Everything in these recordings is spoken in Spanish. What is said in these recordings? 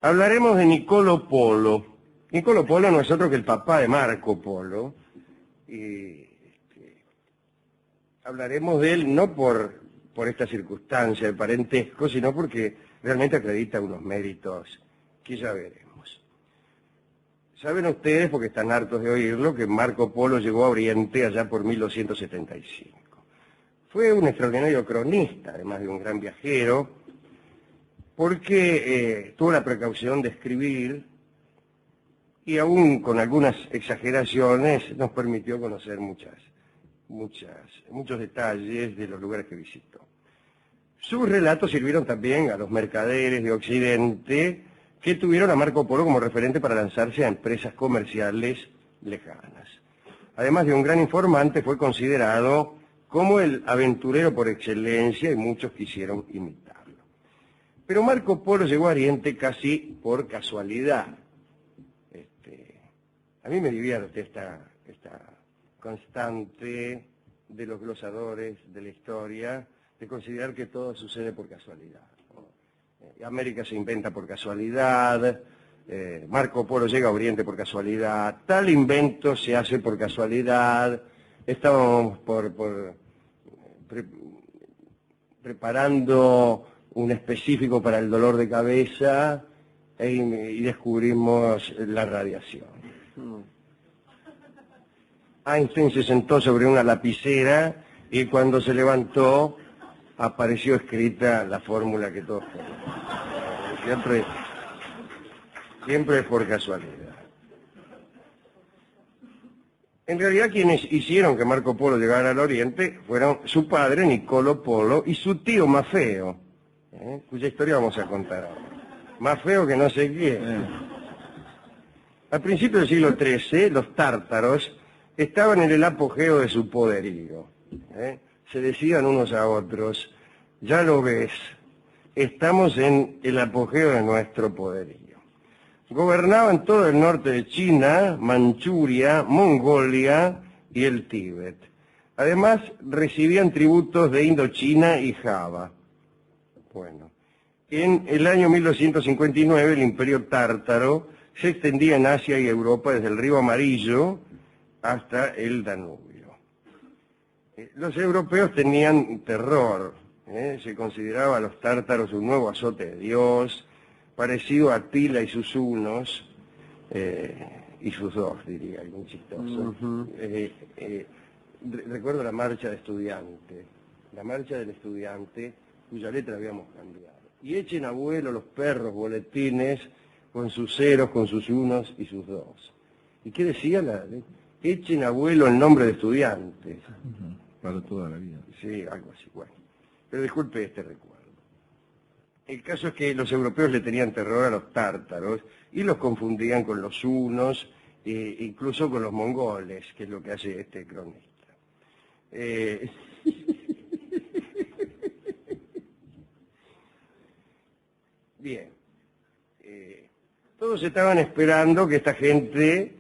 Hablaremos de Niccolo Polo. Niccolo Polo no es otro que el papá de Marco Polo. Y hablaremos de él no por esta circunstancia de parentesco, sino porque realmente acredita unos méritos que ya veremos. Saben ustedes, porque están hartos de oírlo, que Marco Polo llegó a Oriente allá por 1275. Fue un extraordinario cronista, además de un gran viajero, porque tuvo la precaución de escribir y aún con algunas exageraciones nos permitió conocer muchos detalles de los lugares que visitó. Sus relatos sirvieron también a los mercaderes de Occidente que tuvieron a Marco Polo como referente para lanzarse a empresas comerciales lejanas. Además de un gran informante, fue considerado como el aventurero por excelencia y muchos quisieron imitarlo. Pero Marco Polo llegó a Oriente casi por casualidad. A mí me divierte esta constante de los glosadores de la historia, de considerar que todo sucede por casualidad. América se inventa por casualidad, Marco Polo llega a Oriente por casualidad, tal invento se hace por casualidad, estábamos preparando un específico para el dolor de cabeza y descubrimos la radiación. Einstein se sentó sobre una lapicera y cuando se levantó apareció escrita la fórmula que todos conocen. Siempre es por casualidad. En realidad quienes hicieron que Marco Polo llegara al Oriente fueron su padre, Niccolo Polo, y su tío Maffeo, cuya historia vamos a contar ahora. Maffeo que no sé quién. A principios del siglo XIII, los tártaros estaban en el apogeo de su poderío. Se decían unos a otros, ya lo ves, estamos en el apogeo de nuestro poderío. Gobernaban todo el norte de China, Manchuria, Mongolia y el Tíbet. Además, recibían tributos de Indochina y Java. Bueno, en el año 1259 el imperio tártaro se extendía en Asia y Europa desde el río Amarillo hasta el Danubio. Los europeos tenían terror, se consideraba a los tártaros un nuevo azote de Dios, parecido a Atila y sus unos, y sus dos, diría, algún chistoso. Recuerdo la marcha del estudiante, cuya letra habíamos cambiado. Y echen a vuelo los perros boletines con sus ceros, con sus unos y sus dos. ¿Y qué decía la letra? Echen a vuelo el nombre de estudiantes. Para toda la vida. Sí, algo así, bueno. Pero disculpe este recuerdo. El caso es que los europeos le tenían terror a los tártaros y los confundían con los hunos, incluso con los mongoles, que es lo que hace este cronista. Bien. Todos estaban esperando que esta gente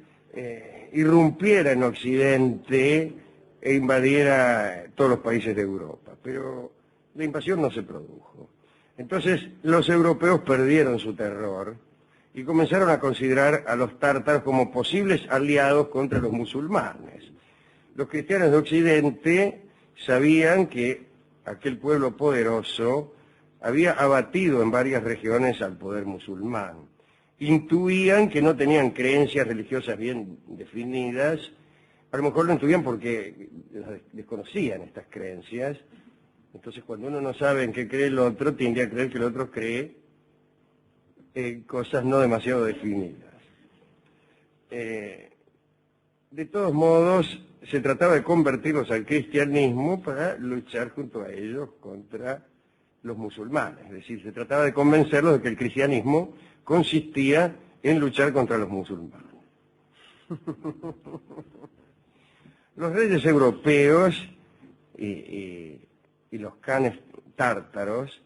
irrumpiera en Occidente e invadiera todos los países de Europa, pero la invasión no se produjo. Entonces los europeos perdieron su terror y comenzaron a considerar a los tártaros como posibles aliados contra los musulmanes. Los cristianos de Occidente sabían que aquel pueblo poderoso había abatido en varias regiones al poder musulmán. Intuían que no tenían creencias religiosas bien definidas, a lo mejor lo intuían porque desconocían estas creencias. Entonces cuando uno no sabe en qué cree el otro, tiende a creer que el otro cree cosas no demasiado definidas. De todos modos, se trataba de convertirlos al cristianismo para luchar junto a ellos contra los musulmanes. Es decir, se trataba de convencerlos de que el cristianismo consistía en luchar contra los musulmanes. Los reyes europeos y los canes tártaros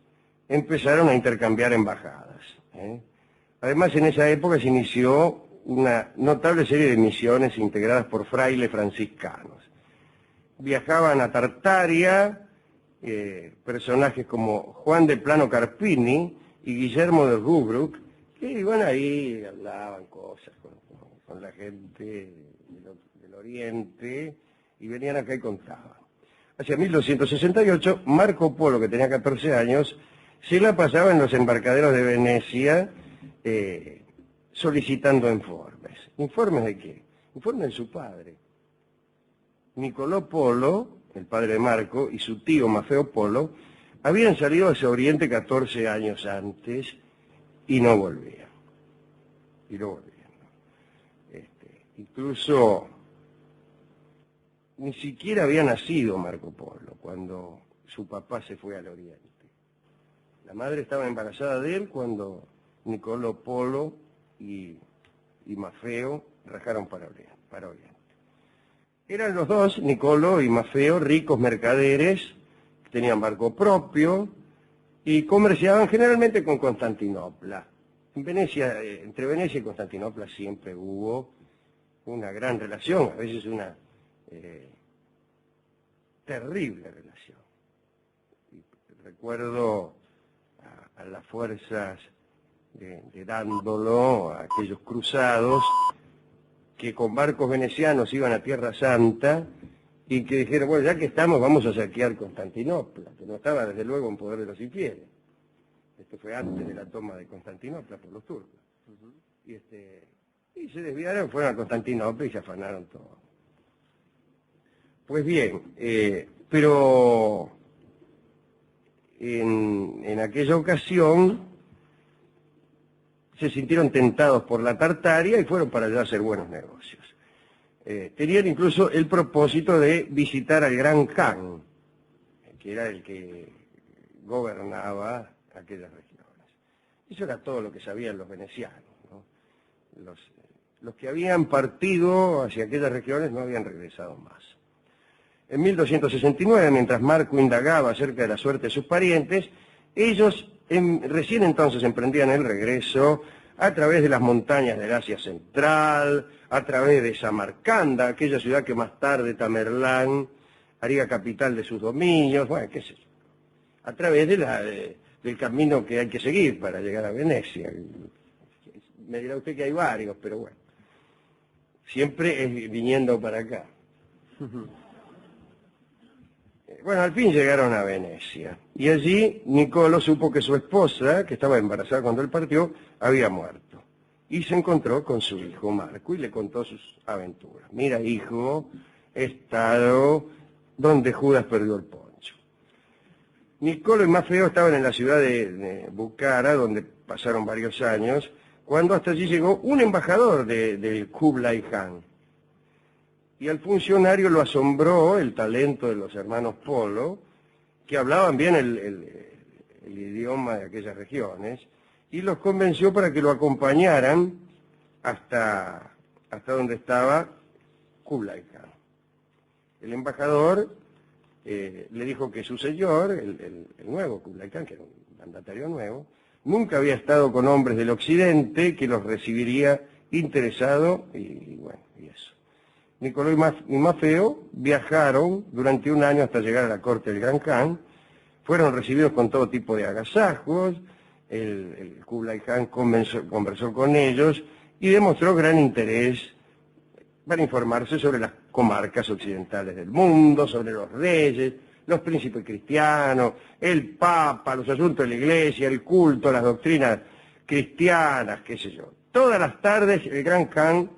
empezaron a intercambiar embajadas. Además, en esa época se inició una notable serie de misiones integradas por frailes franciscanos. Viajaban a Tartaria personajes como Juan de Plano Carpini y Guillermo de Rubruck, Y bueno, ahí hablaban cosas con la gente del Oriente, y venían acá y contaban. Hacia 1268, Marco Polo, que tenía 14 años, se la pasaba en los embarcaderos de Venecia solicitando informes. ¿Informes de qué? Informes de su padre. Nicolò Polo, el padre de Marco, y su tío Maffeo Polo, habían salido hacia Oriente 14 años antes y no volvían. Y no volvían. Incluso ni siquiera había nacido Marco Polo cuando su papá se fue al Oriente. La madre estaba embarazada de él cuando Nicolò Polo y Maffeo rajaron para Oriente. Eran los dos, Nicolò y Maffeo, ricos mercaderes, que tenían barco propio y comerciaban generalmente con Constantinopla. En Venecia, entre Venecia y Constantinopla siempre hubo una gran relación, a veces una terrible relación. Y recuerdo a las fuerzas de Dándolo, a aquellos cruzados que con barcos venecianos iban a Tierra Santa y que dijeron, bueno, ya que estamos, vamos a saquear Constantinopla, que no estaba desde luego en poder de los infieles. Esto fue antes de la toma de Constantinopla por los turcos. Y se desviaron, fueron a Constantinopla y se afanaron todo. Pues bien, pero en aquella ocasión se sintieron tentados por la Tartaria y fueron para allá a hacer buenos negocios. Tenían incluso el propósito de visitar al Gran Khan, que era el que gobernaba aquellas regiones. Eso era todo lo que sabían los venecianos, ¿no? Los que habían partido hacia aquellas regiones no habían regresado más. En 1269, mientras Marco indagaba acerca de la suerte de sus parientes, ellos recién entonces emprendían el regreso a través de las montañas del Asia Central, a través de Samarcanda, aquella ciudad que más tarde Tamerlán haría capital de sus dominios, bueno, qué sé yo, a través del camino que hay que seguir para llegar a Venecia. Me dirá usted que hay varios, pero bueno, siempre es viniendo para acá. Bueno, al fin llegaron a Venecia, y allí Nicolò supo que su esposa, que estaba embarazada cuando él partió, había muerto, y se encontró con su hijo Marco y le contó sus aventuras. Mira, hijo, he estado donde Judas perdió el poncho. Nicolò y Maffeo estaban en la ciudad de Bukhara, donde pasaron varios años, cuando hasta allí llegó un embajador del Kublai Khan. Y al funcionario lo asombró el talento de los hermanos Polo, que hablaban bien el idioma de aquellas regiones, y los convenció para que lo acompañaran hasta donde estaba Kublai Khan. El embajador le dijo que su señor, el nuevo Kublai Khan, que era un mandatario nuevo, nunca había estado con hombres del occidente, que los recibiría interesado, y bueno, y eso. Nicolò y Maffeo viajaron durante un año hasta llegar a la corte del Gran Khan, fueron recibidos con todo tipo de agasajos, el Kublai Khan conversó con ellos y demostró gran interés para informarse sobre las comarcas occidentales del mundo, sobre los reyes, los príncipes cristianos, el Papa, los asuntos de la Iglesia, el culto, las doctrinas cristianas, qué sé yo. Todas las tardes el Gran Khan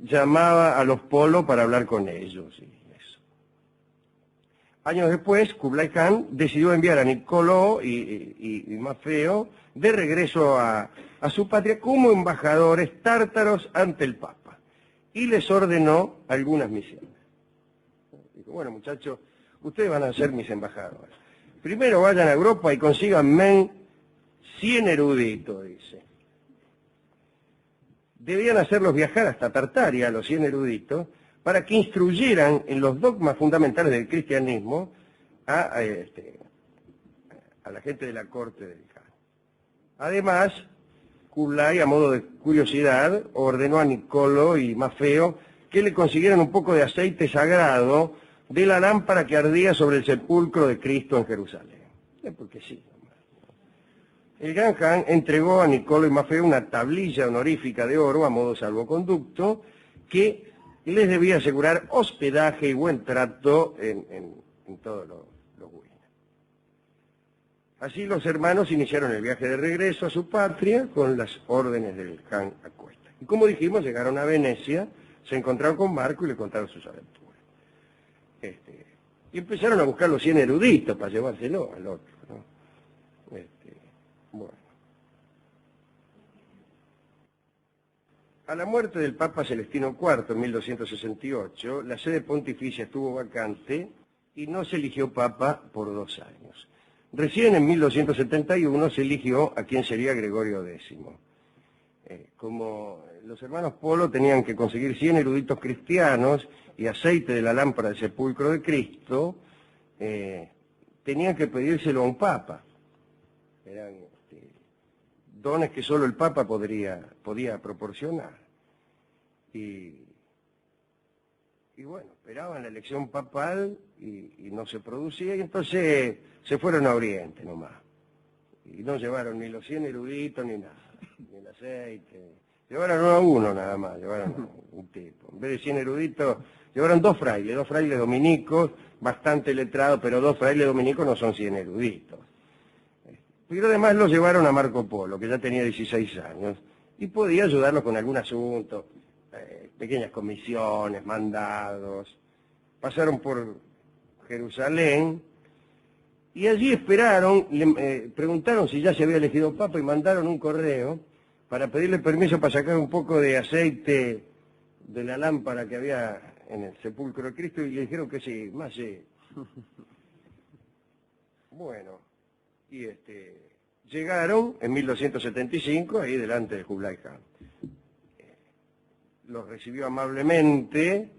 llamaba a los Polo para hablar con ellos y eso. Años después, Kublai Khan decidió enviar a Nicolò y Maffeo de regreso a su patria como embajadores tártaros ante el Papa y les ordenó algunas misiones. Dijo, bueno, muchachos, ustedes van a ser mis embajadores. Primero vayan a Europa y consíganme 100 eruditos, dice. Debían hacerlos viajar hasta Tartaria, los 100 eruditos, para que instruyeran en los dogmas fundamentales del cristianismo a la gente de la corte del Khan. Además, Kublai, a modo de curiosidad, ordenó a Nicolò y Maffeo que le consiguieran un poco de aceite sagrado de la lámpara que ardía sobre el sepulcro de Cristo en Jerusalén. Porque sí. el Gran Khan entregó a Nicolò y Maffeo una tablilla honorífica de oro a modo salvoconducto que les debía asegurar hospedaje y buen trato en todos los Guiana. Así los hermanos iniciaron el viaje de regreso a su patria con las órdenes del Khan a cuesta. Y como dijimos, llegaron a Venecia, se encontraron con Marco y le contaron sus aventuras. Y empezaron a buscar los 100 eruditos para llevárselo al otro, ¿no? Bueno. A la muerte del Papa Celestino IV en 1268, la sede pontificia estuvo vacante y no se eligió Papa por 2 años. Recién en 1271 se eligió a quien sería Gregorio X. Como los hermanos Polo tenían que conseguir 100 eruditos cristianos y aceite de la lámpara del sepulcro de Cristo, tenían que pedírselo a un Papa. Eran dones que solo el Papa podía proporcionar. Y bueno, esperaban la elección papal y no se producía, y entonces se fueron a Oriente nomás. Y no llevaron ni los 100 eruditos ni nada, ni el aceite. Llevaron uno a uno nada más, llevaron un tipo. En vez de 100 eruditos, llevaron 2 frailes dominicos, bastante letrados, pero 2 frailes dominicos no son 100 eruditos. Pero además los llevaron a Marco Polo, que ya tenía 16 años, y podía ayudarlos con algún asunto, pequeñas comisiones, mandados. Pasaron por Jerusalén, y allí esperaron, preguntaron si ya se había elegido Papa y mandaron un correo para pedirle permiso para sacar un poco de aceite de la lámpara que había en el sepulcro de Cristo, y le dijeron que sí, más sí. Bueno, y llegaron en 1275 ahí delante de Kublai Khan. Los recibió amablemente,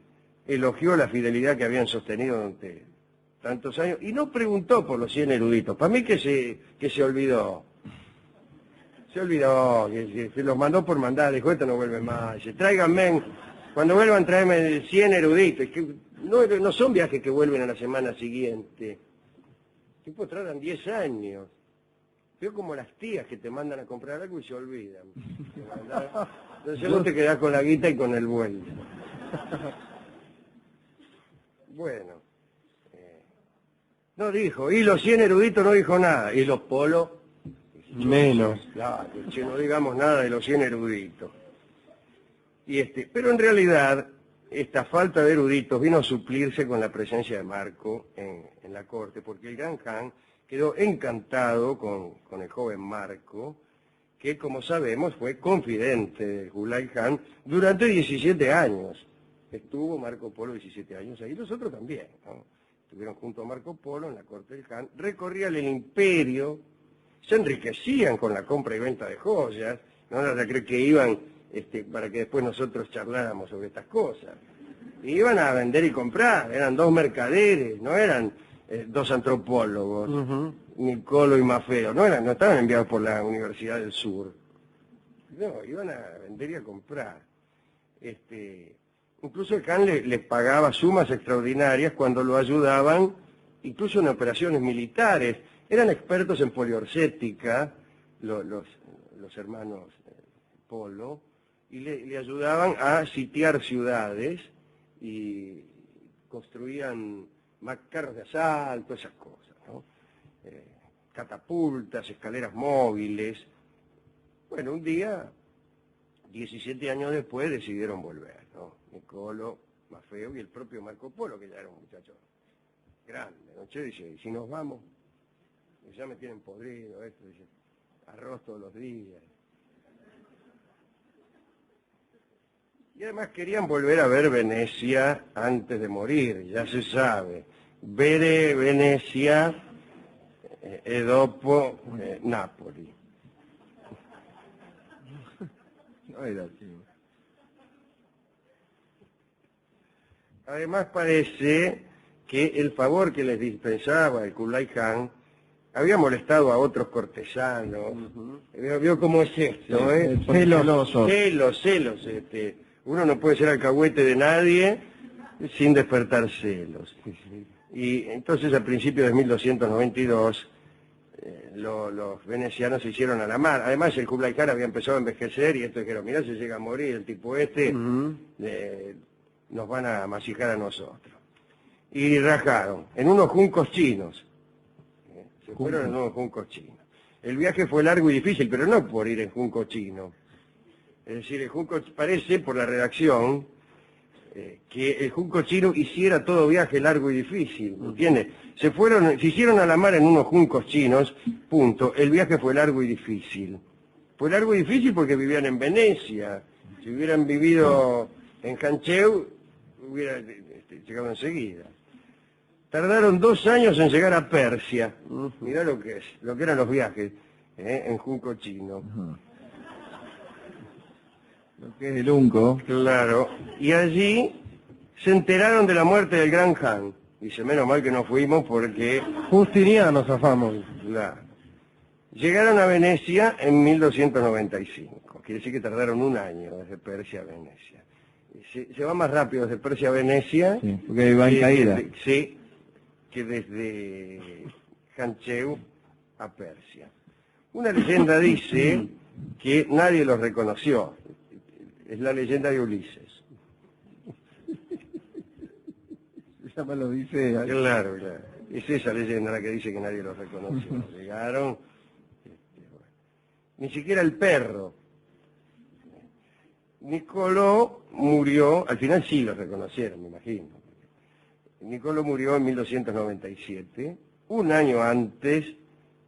elogió la fidelidad que habían sostenido durante tantos años y no preguntó por los 100 eruditos. Para mí que se olvidó. Se olvidó, que se los mandó por mandar, dijo, esto no vuelve más. Dice, tráiganme, cuando vuelvan tráiganme 100 eruditos. Que no son viajes que vuelven a la semana siguiente. Tipo, tardan 10 años. Veo como las tías que te mandan a comprar algo y se olvidan. Entonces vos te quedás con la guita y con el vuelto. Bueno. No dijo, y los 100 eruditos no dijo nada. Y los Polos, menos. Claro, che, no digamos nada de los 100 eruditos. Pero en realidad, esta falta de eruditos vino a suplirse con la presencia de Marco en la corte, porque el Gran Khan quedó encantado con el joven Marco, que como sabemos fue confidente de Kublai Khan durante 17 años. Estuvo Marco Polo 17 años ahí, los otros también, ¿no? Estuvieron junto a Marco Polo en la corte del Khan, recorrían el imperio, se enriquecían con la compra y venta de joyas, no van a creer que iban para que después nosotros charláramos sobre estas cosas. Iban a vender y comprar, eran 2 mercaderes, no eran 2 antropólogos, Nicolò y Maffeo, no estaban enviados por la Universidad del Sur. No, iban a vender y a comprar. Incluso el Khan les pagaba sumas extraordinarias cuando lo ayudaban, incluso en operaciones militares. Eran expertos en poliorcética, los hermanos Polo, y le ayudaban a sitiar ciudades y construían carros de asalto, esas cosas, ¿no? Catapultas, escaleras móviles. Bueno, un día, 17 años después, decidieron volver, ¿no? Nicolò, Maffeo y el propio Marco Polo, que ya era un muchacho grande, ¿no? Che, dice, ¿y si nos vamos? Y ya me tienen podrido esto, dice, arroz todos los días. Y además querían volver a ver Venecia antes de morir, ya se sabe. Vere Venecia, dopo Napoli. No era así. Además parece que el favor que les dispensaba el Kublai Khan había molestado a otros cortesanos. ¿Vio cómo es esto? Sí, Celos. Uno no puede ser alcahuete de nadie sin despertar celos. Y entonces a principios de 1292 los venecianos se hicieron a la mar. Además, el Kublai Khan había empezado a envejecer y esto dijeron, mirá, si llega a morir el tipo este, nos van a masijar a nosotros. Y rajaron en unos juncos chinos. Se fueron en unos juncos chinos. El viaje fue largo y difícil, pero no por ir en junco chino. Es decir, el junco parece, por la redacción, que el junco chino hiciera todo viaje largo y difícil, ¿entiendes? Se hicieron a la mar en unos juncos chinos, punto. El viaje fue largo y difícil. Fue largo y difícil porque vivían en Venecia. Si hubieran vivido en Hancheu, hubieran llegado enseguida. Tardaron 2 años en llegar a Persia. Mirá lo que eran los viajes en junco chino. Lo que es el Unco. Claro. Y allí se enteraron de la muerte del gran Han. Dice, menos mal que no fuimos porque... Justiniano zafamos. Claro. Llegaron a Venecia en 1295. Quiere decir que tardaron 1 año desde Persia a Venecia. Se va más rápido desde Persia a Venecia. Sí, porque va en caída. Sí, que desde Hancheu a Persia. Una leyenda dice que nadie los reconoció. Es la leyenda de Ulises. Ya me lo dice. Claro. Es esa leyenda la que dice que nadie los reconoció. Llegaron, bueno. Ni siquiera el perro. Nicolò murió, al final sí lo reconocieron, me imagino. Nicolò murió en 1297, 1 año antes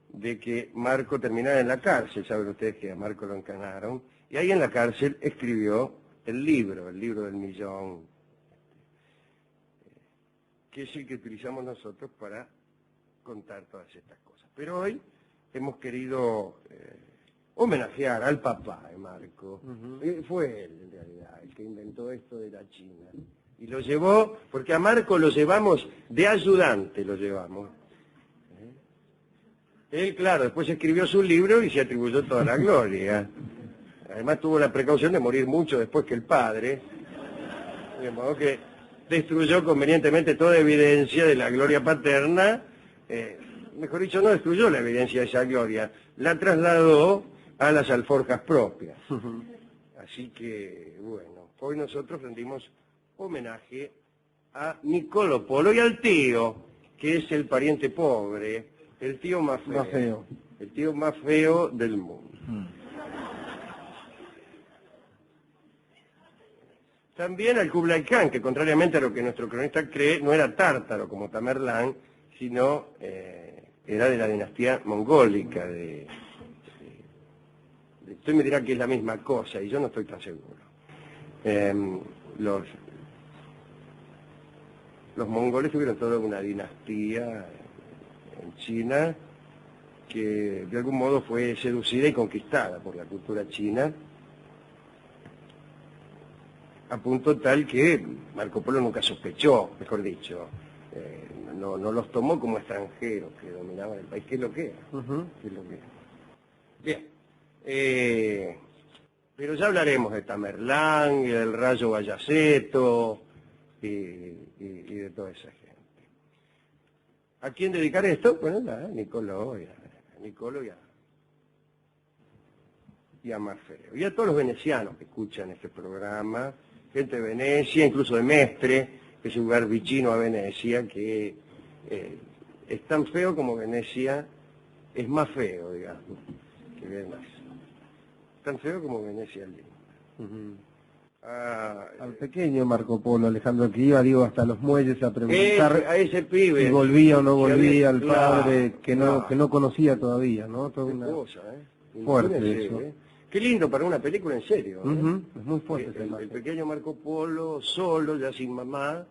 de que Marco terminara en la cárcel. Saben ustedes que a Marco lo encanaron. Y ahí en la cárcel escribió el libro del millón, que es el que utilizamos nosotros para contar todas estas cosas. Pero hoy hemos querido homenajear al papá de Marco. Fue él, en realidad, el que inventó esto de la China. Y lo llevó, porque a Marco lo llevamos de ayudante, lo llevamos. Él, claro, después escribió su libro y se atribuyó toda la gloria. Además tuvo la precaución de morir mucho después que el padre, de modo que destruyó convenientemente toda evidencia de la gloria paterna, mejor dicho, no destruyó la evidencia de esa gloria, la trasladó a las alforjas propias. Así que, bueno, hoy nosotros rendimos homenaje a Nicolò Polo y al tío, que es el pariente pobre, el tío más feo. El tío más feo del mundo. También al Kublai Khan, que contrariamente a lo que nuestro cronista cree, no era tártaro como Tamerlán, sino era de la dinastía mongólica. Usted me dirá que es la misma cosa, y yo no estoy tan seguro. Los mongoles tuvieron toda una dinastía en China que de algún modo fue seducida y conquistada por la cultura china, a punto tal que Marco Polo nunca sospechó, mejor dicho, no los tomó como extranjeros que dominaban el país, que es lo que era. ¿Qué es lo que era? Bien, pero ya hablaremos de Tamerlán y del Rayo Bayaceto y de toda esa gente. ¿A quién dedicar esto? Bueno, a Nicolò y a Maffeo. Y a todos los venecianos que escuchan este programa, gente de Venecia, incluso de Mestre, que es un lugar vicino a Venecia, que es tan feo como Venecia, es más feo, digamos, que Venecia. Tan feo como Venecia es lindo. Al pequeño Marco Polo, Alejandro, que iba, hasta los muelles a preguntar a ese pibe, si volvía o no volvía, al claro, padre que no conocía todavía, ¿no? Toda una cosa, fuerte eso. Qué lindo para una película en serio. Es muy fuerte. El pequeño Marco Polo, solo, ya sin mamá,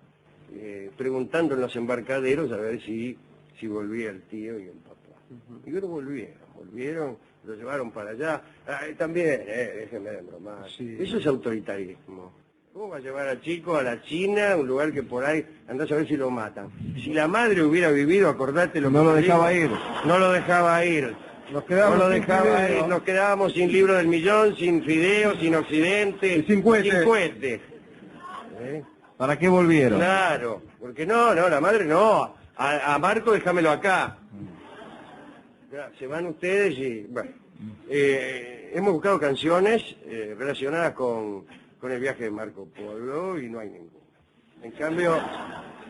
preguntando en los embarcaderos a ver si volvía el tío y el papá. Y luego volvieron, lo llevaron para allá. También, déjenme de bromar. Sí. Eso es autoritarismo. ¿Cómo va a llevar al chico a la China, un lugar que por ahí andás a ver si lo matan? Si la madre hubiera vivido, acordate lo que No lo te dejaba digo, ir. No lo dejaba ir. Nos quedábamos sin libro del millón, sin fideos, sin occidente, Y sin cohetes. cohetes. ¿Para qué volvieron? Claro, porque no, la madre no. A Marco déjamelo acá. Claro, se van ustedes y, bueno, hemos buscado canciones relacionadas con el viaje de Marco Polo y no hay ninguna. En cambio,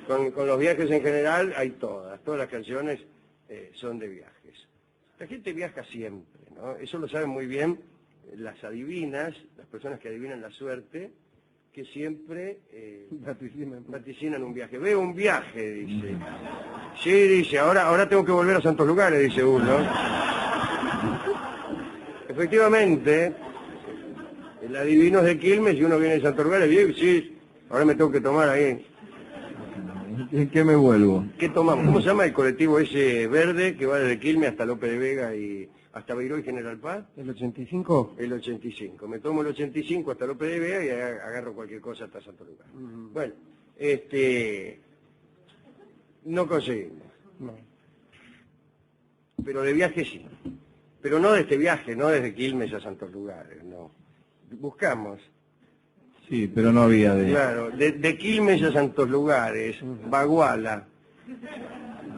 con los viajes en general hay todas las canciones son de viajes. La gente viaja siempre, ¿no? Eso lo saben muy bien las adivinas, las personas que adivinan la suerte, que siempre vaticinan un viaje. Veo un viaje, dice. Sí, dice, ahora tengo que volver a Santos Lugares, dice uno. Efectivamente, el adivino es de Quilmes y uno viene de Santos Lugares y dice, sí, ahora me tengo que tomar ahí. ¿En qué me vuelvo? ¿Qué tomamos? ¿Cómo se llama el colectivo ese verde que va desde Quilmes hasta López de Vega y hasta Beiró y General Paz? ¿El 85? El 85. Me tomo el 85 hasta López de Vega y agarro cualquier cosa hasta Santo Lugar. Bueno, no conseguimos. No. Pero de viaje sí. Pero no de este viaje, no desde Quilmes a Santos Lugares, no. Buscamos. Sí, pero no había de... Claro, de Quilmes a Santos Lugares, Baguala.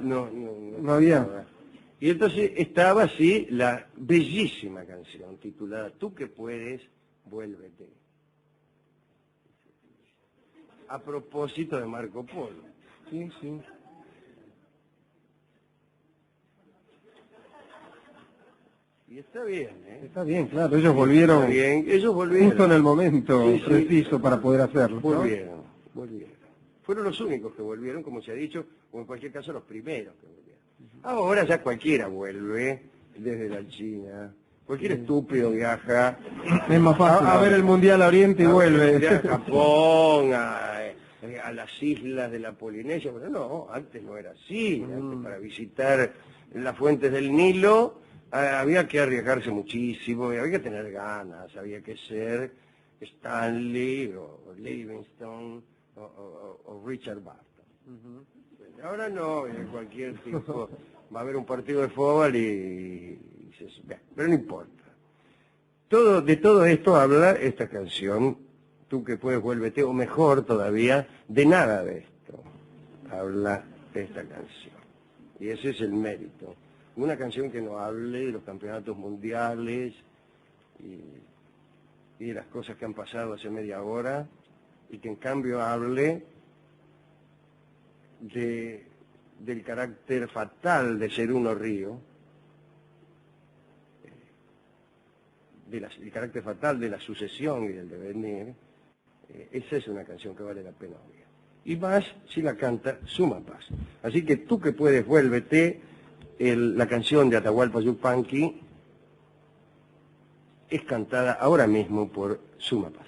No había. Y entonces estaba así la bellísima canción titulada Tú que puedes, vuélvete. A propósito de Marco Polo. Sí, sí. Y está bien, ¿eh? Está bien, claro, ellos volvieron, Está bien, ellos volvieron. justo en el momento Sí, sí. preciso para poder hacerlo, ¿no? Volvieron. Fueron los únicos que volvieron, como se ha dicho, o en cualquier caso los primeros que volvieron. Ahora ya cualquiera vuelve, desde la China. Cualquier estúpido viaja. Es más fácil. A ver el Mundial a Oriente y vuelve. A Japón, a las islas de la Polinesia. Pero no, antes no era así. Antes para visitar las fuentes del Nilo había que arriesgarse muchísimo, y había que tener ganas, había que ser Stanley o Livingstone o Richard Barton. Ahora no, cualquier tipo va a haber un partido de fútbol pero no importa. De todo esto habla esta canción, Tú que puedes, vuélvete, o mejor todavía, de nada de esto habla esta canción. Y ese es el mérito. Una canción que no hable de los campeonatos mundiales y de las cosas que han pasado hace media hora, y que en cambio hable del carácter fatal de ser uno río, el carácter fatal de la sucesión y del devenir. Esa es una canción que vale la pena oír. Y más si la canta Suma Paz. Así que Tú que puedes, vuélvete, la canción de Atahualpa Yupanqui es cantada ahora mismo por Suma Paz.